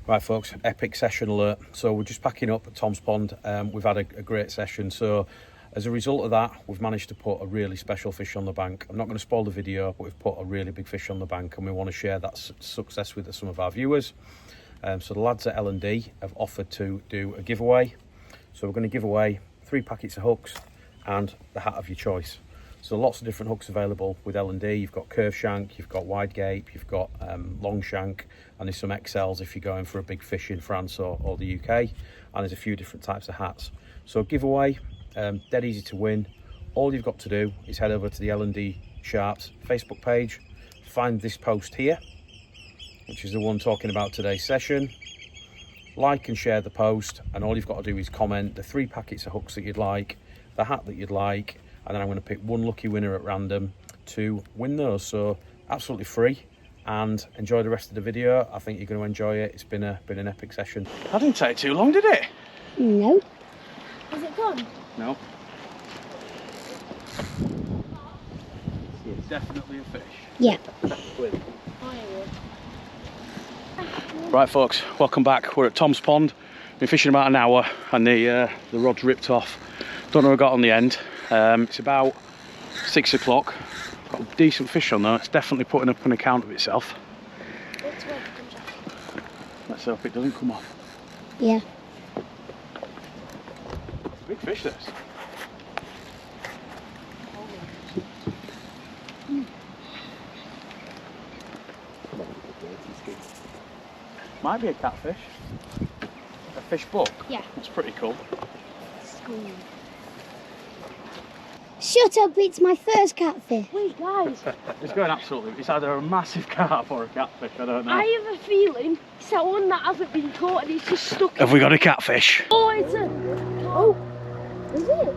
Right folks, epic session alert. So we're just packing up at Toms Pond. We've had a great session. So as a result of that, we've managed to put a really special fish on the bank. I'm not going to spoil the video, but we've put a really big fish on the bank and we want to share that success with some of our viewers. So the lads at LND have offered to do a giveaway. So we're going to give away 3 packets of hooks and the hat of your choice. So lots of different hooks available with LND. You've got curve shank, you've got wide gape, you've got long shank, and there's some XLs if you're going for a big fish in France or the UK. And there's a few different types of hats. So giveaway, dead easy to win. All you've got to do is head over to the LND Sharps Facebook page, find this post here, which is the one talking about today's session. Like and share the post, and all you've got to do is comment the 3 packets of hooks that you'd like, the hat that you'd like, and then I'm going to pick one lucky winner at random to win those. So absolutely free, and enjoy the rest of the video. I think you're going to enjoy it. It's been an epic session. That didn't take too long, did it? No. Has it gone? No. It's definitely a fish. Yeah. Right folks, welcome back. We're at Toms Pond. Been fishing about an hour and the rod's ripped off. Don't know what I got on the end. It's about 6 o'clock. Got a decent fish on though. It's definitely putting up an account of itself. Let's hope it doesn't come off. Yeah. It's a big fish this. Might be a catfish. A fish book? Yeah. That's pretty cool. Shut up, it's my first catfish. Wait guys, It's going absolutely. It's either a massive carp or a catfish, I don't know. I have a feeling it's that one that hasn't been caught and it's just stuck. Have we got a catfish? Oh, it's a... Oh, is it?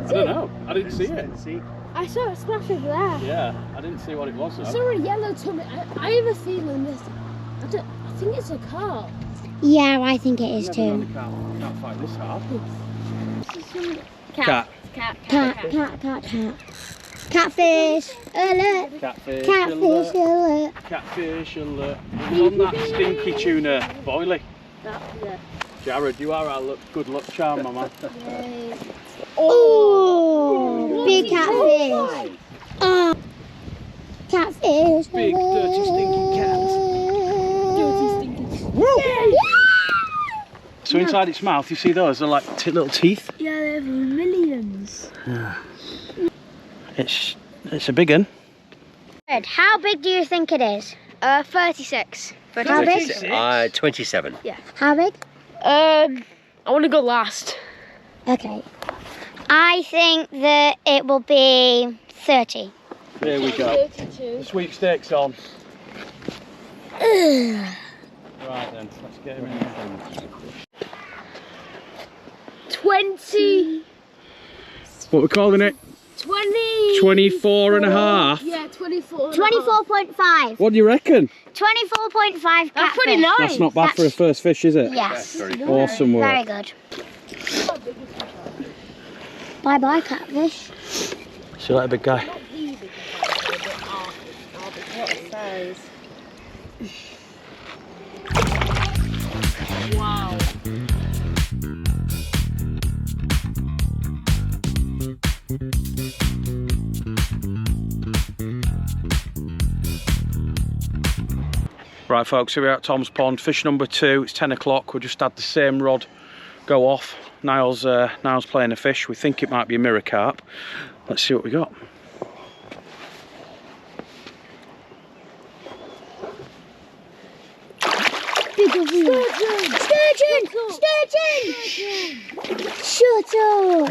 I don't know. I didn't see it. I saw it splash over there. Yeah, I didn't see what it was though. I saw a yellow tummy. I have a feeling this... I think it's a carp. Yeah, I think it is too. Can't find this hard. Cat. Cat. Catfish alert. Catfish. Catfish alert. Catfish alert. Who's on that stinky tuna, Boily? Yeah. Jared, you are our good luck charm, my man. Oh, big catfish. Oh, catfish. Big, dirty, stinky cat. So inside its mouth, you see those? They're like little teeth. Yeah, they have millions. Yeah. It's a big one. How big do you think it is? 36. How big? 27. Yeah. How big? I want to go last. Okay. I think that it will be 30. There we go. 32. The sweepstakes on. Right then, let's get him in there. 20. What we're calling it? 24 and a half. Yeah, 24. 24.5. What do you reckon? 24.5 catfish. That's pretty nice. That's not bad for a first fish, is it? Yes. Very good. Awesome work. Very good. Bye bye, catfish. See you later, big guy. Wow. Right folks, here we are at Toms Pond, fish number 2, it's 10 o'clock, we just had the same rod go off. Niall's playing a fish, we think it might be a mirror carp. Let's see what we got. Sturgeon! Sturgeon! Shut up!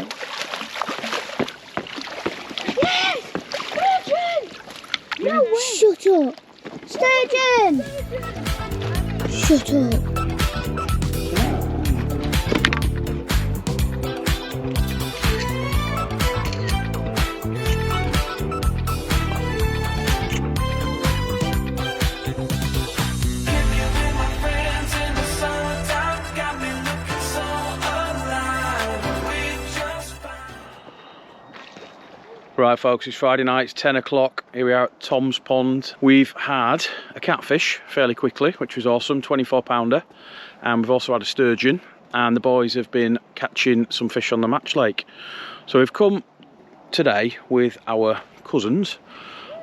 Yes! Sturgeon! No way! Shut up! Sturgeon! Shut up! Right folks, it's Friday night, it's 10 o'clock. Here we are at Toms Pond. We've had a catfish fairly quickly, which was awesome, 24 pounder. And we've also had a sturgeon. And the boys have been catching some fish on the Match Lake. So we've come today with our cousins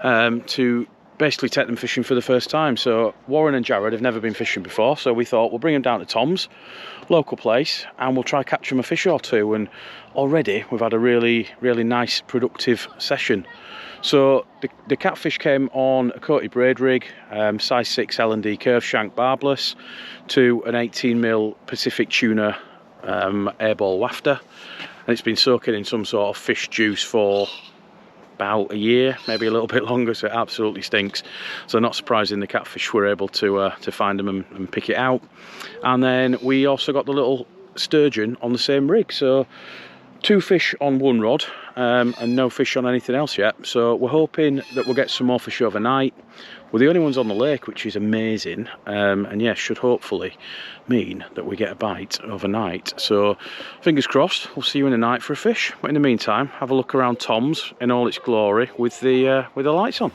to basically take them fishing for the first time. So Warren and Jared have never been fishing before, so we thought we'll bring them down to Tom's, local place, and we'll try catch them a fish or two. And already we've had a really nice productive session. So the catfish came on a coated braid rig, size 6 LND curve shank barbless, to an 18mm Pacific tuna airball wafter, and it's been soaking in some sort of fish juice for about a year, maybe a little bit longer, so it absolutely stinks. So not surprising the catfish were able to find them and pick it out. And then we also got the little sturgeon on the same rig, so 2 fish on 1 rod and no fish on anything else yet. So we're hoping that we'll get some more fish overnight. We're the only ones on the lake, which is amazing, and yeah, should hopefully mean that we get a bite overnight. So fingers crossed, we'll see you in the night for a fish. But in the meantime, have a look around Tom's in all its glory with the lights on.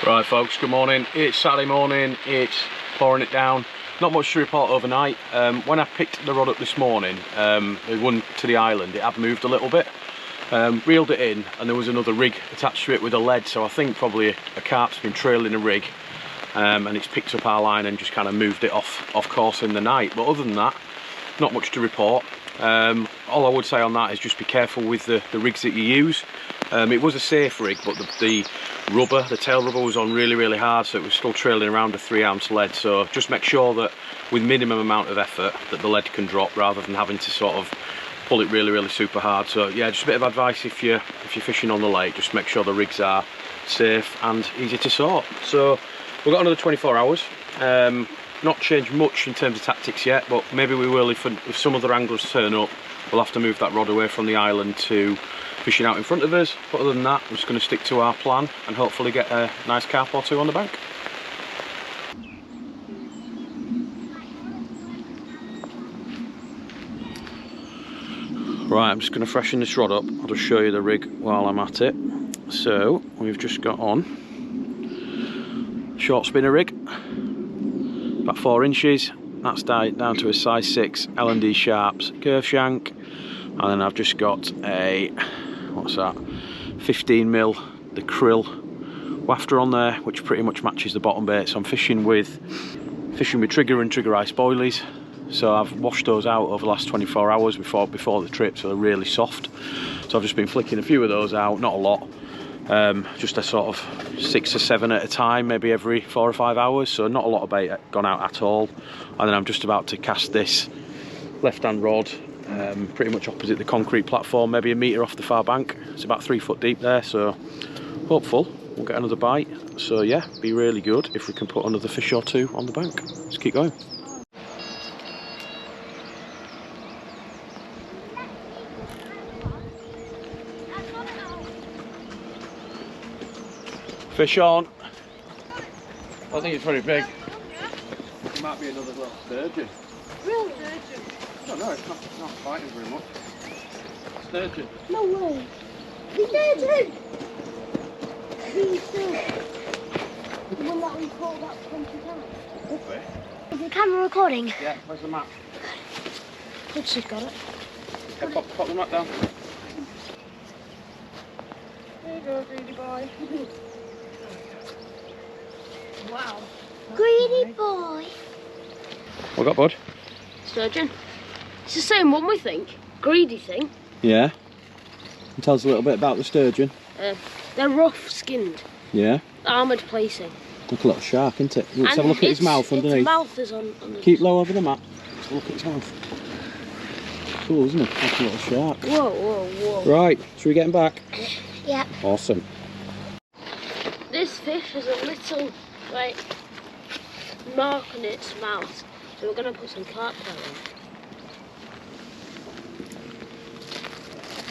Right folks, good morning. It's Saturday morning, it's pouring it down. Not much to report overnight. When I picked the rod up this morning, the one to the island, it had moved a little bit. Reeled it in and there was another rig attached to it with a lead, so I think probably a carp's been trailing a rig and it's picked up our line and just kind of moved it off course in the night. But other than that, not much to report. All I would say on that is just be careful with the rigs that you use. It was a safe rig, but the rubber, the tail rubber was on really hard, so it was still trailing around a 3-ounce lead. So just make sure that with minimum amount of effort that the lead can drop, rather than having to sort of pull it really super hard. So yeah, just a bit of advice if you're fishing on the lake, just make sure the rigs are safe and easy to sort. So we've got another 24 hours. Not changed much in terms of tactics yet, but maybe we will if some other anglers turn up. We'll have to move that rod away from the island to fishing out in front of us. But other than that, we're just going to stick to our plan and hopefully get a nice carp or two on the bank. Right, I'm just going to freshen this rod up. I'll just show you the rig while I'm at it. So we've just got on short spinner rig, about 4 inches. That's down to a size 6 LND Sharps curve shank, and then I've just got a, what's that, 15mm the krill wafter on there, which pretty much matches the bottom bait. So I'm fishing with trigger and trigger eye spoilies. So I've washed those out over the last 24 hours before the trip, so they're really soft. So I've just been flicking a few of those out, not a lot. Just a sort of 6 or 7 at a time, maybe every 4 or 5 hours, so not a lot of bait gone out at all. And then I'm just about to cast this left-hand rod pretty much opposite the concrete platform, maybe a metre off the far bank. It's about 3 foot deep there, so hopeful we'll get another bite. So yeah, be really good if we can put another fish or two on the bank. Let's keep going. Fish on. I think it's very big. It might be another little sturgeon. Really? Sturgeon? I don't know, it's not fighting very much. Sturgeon. No way. The sturgeon! The sturgeon. The one that we caught about 20 times. Could be. Is the camera recording? Yeah, where's the map? Good, she's got it. Yeah, pop the map down. There you go, greedy boy. Wow. Greedy boy. What got, bud? Sturgeon. It's the same one, we think. Greedy thing. Yeah. And tell us a little bit about the sturgeon. They're rough skinned. Yeah. Armoured placing. Like a little shark, isn't it? Let's have a look at his mouth underneath. Its mouth is on Keep low over the map. Let's have a look at his mouth. Cool, isn't it? Like a little shark. Whoa. Right, should we get him back? Yep. Awesome. This fish has a little, like, mark on its mouth. So we're going to put some carp on.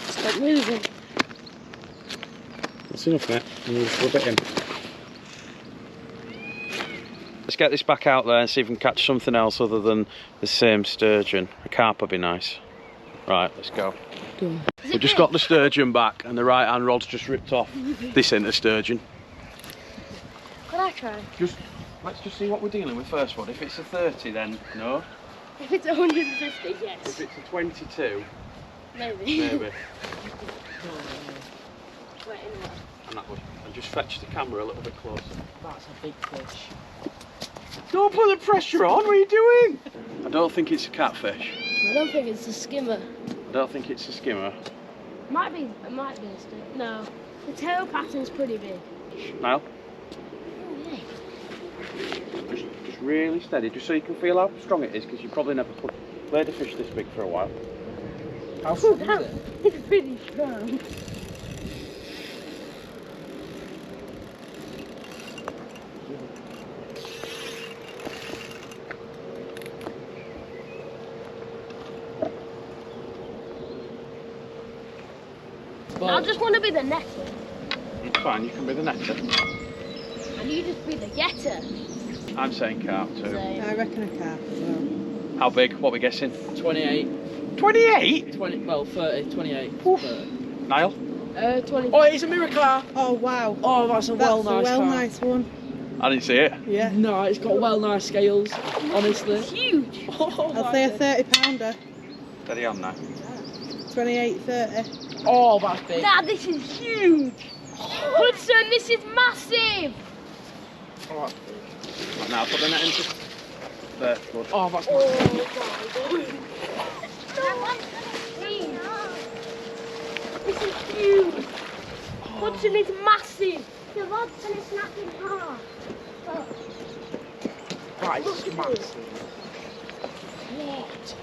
Stop moving. That's enough, mate. And we'll just rub it in. Let's get this back out there and see if we can catch something else other than the same sturgeon. A carp would be nice. Right, let's go. We've just got the sturgeon back and the right hand rod's just ripped off. This ain't a sturgeon. Could I try? Let's just see what we're dealing with first one. If it's a 30 then no. If it's 150, yes. If it's a 22, maybe. maybe. And just fetch the camera a little bit closer. That's a big fish. Don't put the pressure on, what are you doing? I don't think it's a catfish. I don't think it's a skimmer. I don't think it's a skimmer. It might be a stick. No. The tail pattern's pretty big. Niall? Oh, yeah. Just really steady, just so you can feel how strong it is, because you probably never played a fish this big for a while. How strong is it? It's pretty strong. I just want to be the netter. It's fine, you can be the netter. And you just be the getter. I'm saying carp too. I reckon a carp as well. How big? What are we guessing? 28. 28? 20, well, 30, 28. 30. Niall? 20. Oh, it's a mirror car. Oh wow. Oh, that's a well nice car. nice one. I didn't see it. Yeah. No, it's got well nice scales, honestly. It's huge. Oh, I'll say a 30 pounder. Steady on now. 28, 30. Oh, that's big. Dad, this is huge. Hudson, this is massive. Oh, that's big. Right, now put the net into there. Good. Oh, that's massive. This is huge. Hudson is massive. The rod's gonna snap in half. That is massive. What?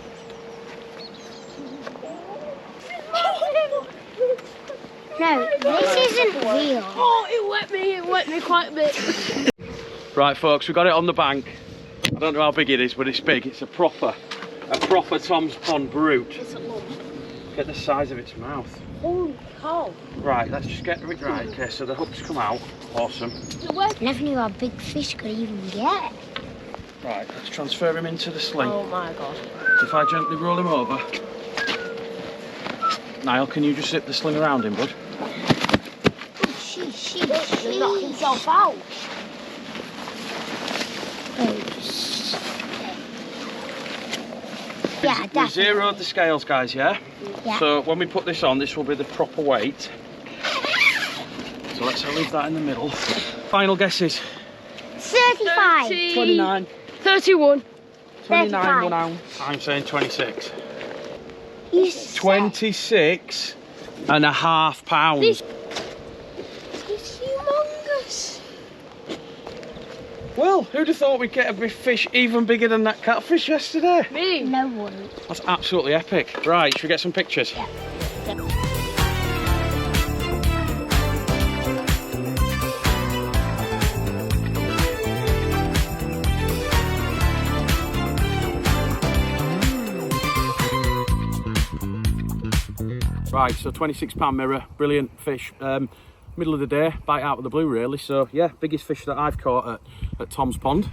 No, this isn't real. Oh, it wet me quite a bit. Right, folks, we got it on the bank. I don't know how big it is, but it's big. It's a proper Toms Pond brute. It's a lump. Get the size of its mouth. Holy cow. Right, let's just get it right. Okay, so the hooks come out. Awesome. Never knew how big fish could even get. Right, let's transfer him into the sling. Oh my god. If I gently roll him over. Niall, can you just zip the sling around him, bud? Sheesh. He'll knock himself out. Yeah, We definitely. zeroed the scales, guys, yeah? Yeah. So when we put this on, this will be the proper weight. So let's leave that in the middle. Final guesses. 35. 29. 31. 29, 35. 1 ounce. I'm saying 26. You said 26 and a half pounds. This is humongous. Well, who'd have thought we'd get a big fish even bigger than that catfish yesterday? Me. no one. That's absolutely epic. Right, should we get some pictures? Yeah. Right, so £26 mirror, brilliant fish. Middle of the day, bite out of the blue really. So yeah, biggest fish that I've caught at Toms Pond.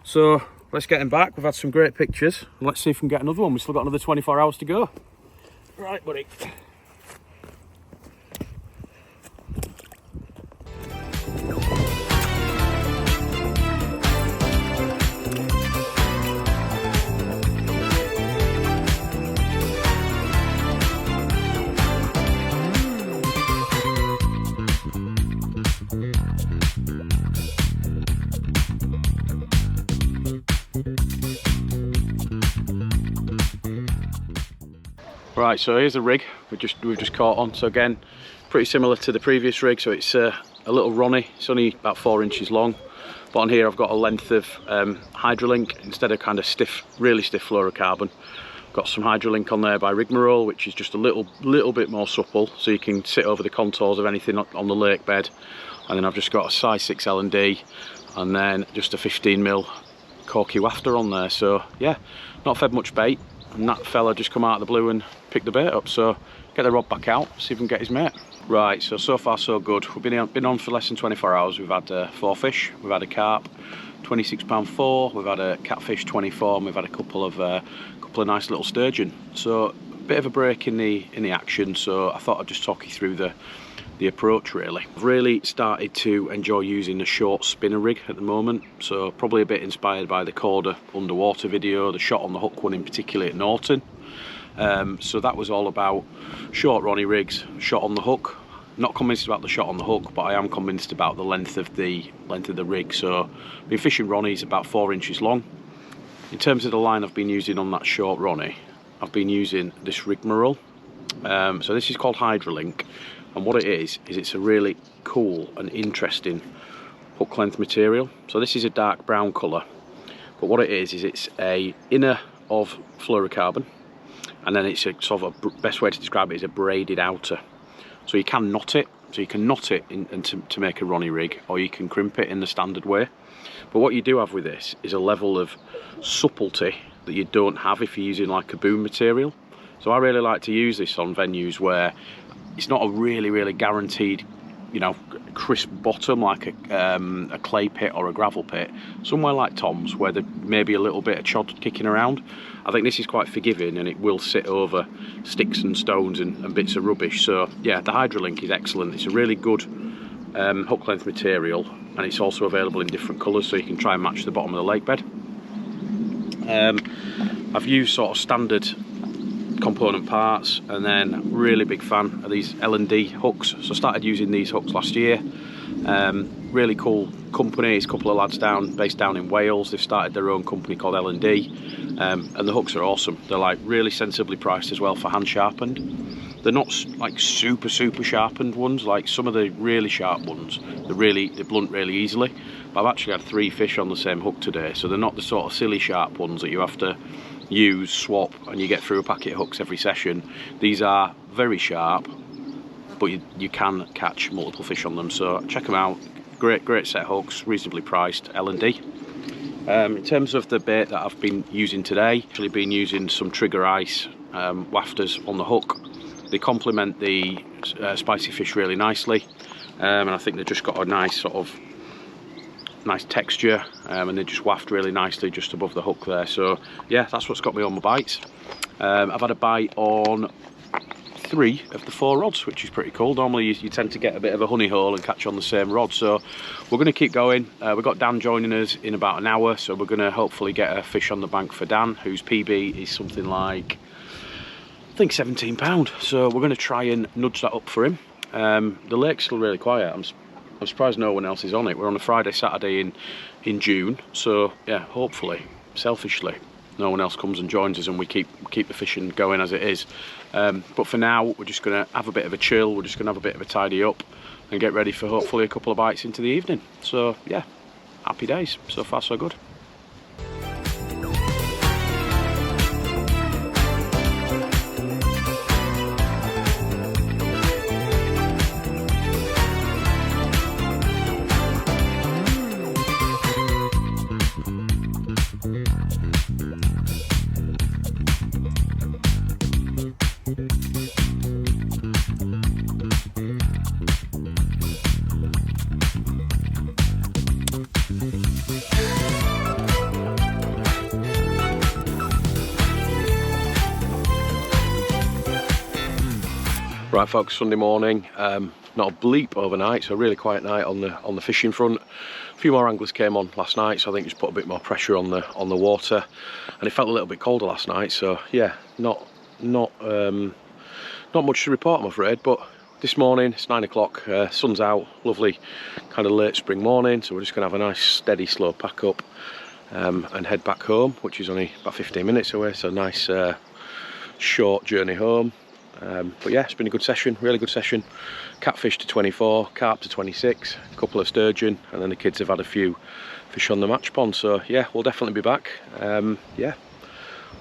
So let's get him back. We've had some great pictures. Let's see if we can get another one. We've still got another 24 hours to go. Right, buddy. Right, so here's the rig we've just caught on. So again, pretty similar to the previous rig. So it's a little Ronnie. It's only about 4 inches long. But on here I've got a length of Hydrolink instead of kind of stiff, really stiff fluorocarbon. Got some Hydrolink on there by Rigmarole, which is just a little bit more supple, so you can sit over the contours of anything on the lake bed. And then I've just got a size 6 LND, and then just a 15mm corky wafter on there. So yeah, not fed much bait. And that fella just come out of the blue and picked the bait up. So get the rod back out, see if we can get his mate. Right, so far so good. We've been on for less than 24 hours. We've had 4 fish. We've had a carp, £26.4. We've had a catfish, 24, and we've had a couple of nice little sturgeon. So a bit of a break in the action. So I thought I'd just talk you through the approach really. I've really started to enjoy using a short spinner rig at the moment. So probably a bit inspired by the Corda underwater video, the shot on the hook one in particular at Norton. So that was all about short Ronnie rigs, shot on the hook. Not convinced about the shot on the hook, but I am convinced about the length of the rig. So I've been fishing Ronnies about 4 inches long. In terms of the line I've been using on that short Ronnie, I've been using this rigmarole. So this is called Hydrolink, and what it is it's a really cool and interesting hook length material. So this is a dark brown colour, but what it is it's a inner of fluorocarbon, and then it's a sort of best way to describe it is a braided outer. So you can knot it, to make a Ronnie rig, or you can crimp it in the standard way. But what you do have with this is a level of subtlety that you don't have if you're using like a boom material. So I really like to use this on venues where it's not a really guaranteed, you know, crisp bottom like a clay pit or a gravel pit. Somewhere like Tom's where there may be a little bit of chod kicking around, I think this is quite forgiving and it will sit over sticks and stones and bits of rubbish. So yeah, the Hydrolink is excellent. It's a really good hook length material, and it's also available in different colours, so you can try and match the bottom of the lake bed. I've used sort of standard component parts, and then really big fan of these LND hooks. So I started using these hooks last year. Really cool company. It's a couple of lads based down in Wales. They've started their own company called LND, and the hooks are awesome. They're like really sensibly priced as well for hand sharpened. They're not like super sharpened ones like some of the really sharp ones. They blunt really easily. But I've actually had 3 fish on the same hook today, so they're not the sort of silly sharp ones that you have to use, swap, and you get through a packet of hooks every session. These are very sharp, but you can catch multiple fish on them, so check them out. Great set of hooks, reasonably priced, L&D. In terms of the bait that I've been using today, actually been using some trigger ice wafters on the hook. They complement the spicy fish really nicely, and I think they've just got a nice sort of texture, and they just waft really nicely just above the hook there. So yeah, that's what's got me on my bites. I've had a bite on 3 of the 4 rods, which is pretty cool. Normally you tend to get a bit of a honey hole and catch on the same rod, so we're going to keep going. We've got Dan joining us in about an hour, so we're going to hopefully get a fish on the bank for Dan, whose PB is something like, I think, £17. So we're going to try and nudge that up for him. The lake's still really quiet. I'm surprised no one else is on it. We're on a Friday, Saturday in June, so yeah, hopefully, selfishly, no one else comes and joins us and we keep the fishing going as it is. But for now, we're just going to have a bit of a chill. We're just going to have a bit of a tidy up and get ready for hopefully a couple of bites into the evening. So yeah, happy days. So far so good. Right folks, Sunday morning, not a bleep overnight, so a really quiet night on the fishing front. A few more anglers came on last night, so I think just put a bit more pressure on the water, and it felt a little bit colder last night, so yeah, not much to report, I'm afraid. But this morning it's 9 o'clock, sun's out, lovely kind of late spring morning, so we're just gonna have a nice steady slow pack up and head back home, which is only about 15 minutes away, so nice short journey home. But yeah, it's been a good session, really good session. Catfish to 24, carp to 26, a couple of sturgeon, and then the kids have had a few fish on the match pond. So yeah, we'll definitely be back. Yeah,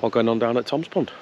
all going on down at Toms Pond.